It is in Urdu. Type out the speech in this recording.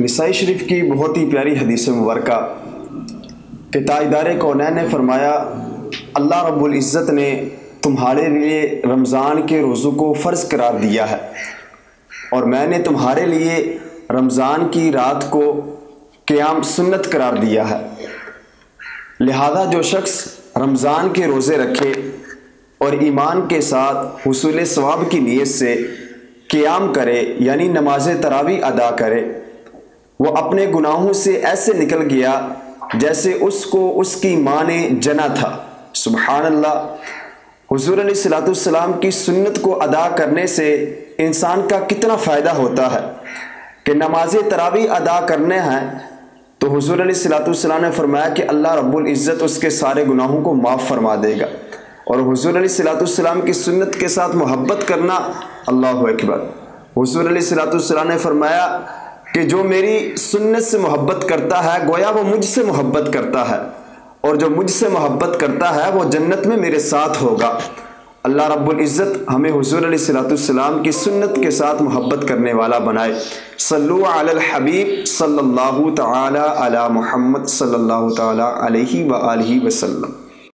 نسائی شریف کی بہت ہی پیاری حدیث مبارکہ کہ تاجدار کونین نے فرمایا اللہ رب العزت نے تمہارے لیے رمضان کے روزوں کو فرض قرار دیا ہے اور میں نے تمہارے لیے رمضان کی رات کو قیام سنت قرار دیا ہے۔ لہذا جو شخص رمضان کے روزے رکھے اور ایمان کے ساتھ حصول ثواب کی نیت سے قیام کرے یعنی نماز تراویح ادا کرے، وہ اپنے گناہوں سے ایسے نکل گیا جیسے اس کو اس کی ماں نے جنا تھا۔ سبحان اللہ۔ حضور علیہ السلام کی سنت کو ادا کرنے سے انسان کا کتنا فائدہ ہوتا ہے کہ نماز تراویح ادا کرنے ہیں تو حضور علیہ السلام نے فرمایا کہ اللہ رب العزت اس کے سارے گناہوں کو معاف فرما دے گا، اور حضور علیہ السلام کی سنت کے ساتھ محبت کرنا، اللہ اکبر۔ حضور علیہ السلام نے فرمایا کہ جو میری سنت سے محبت کرتا ہے گویا وہ مجھ سے محبت کرتا ہے، اور جو مجھ سے محبت کرتا ہے وہ جنت میں میرے ساتھ ہوگا۔ اللہ رب العزت ہمیں حضور علیہ السلام کی سنت کے ساتھ محبت کرنے والا بنائے۔ صلو علی الحبیب صلی اللہ تعالی علی محمد صلی اللہ تعالی علیہ وآلہ وسلم۔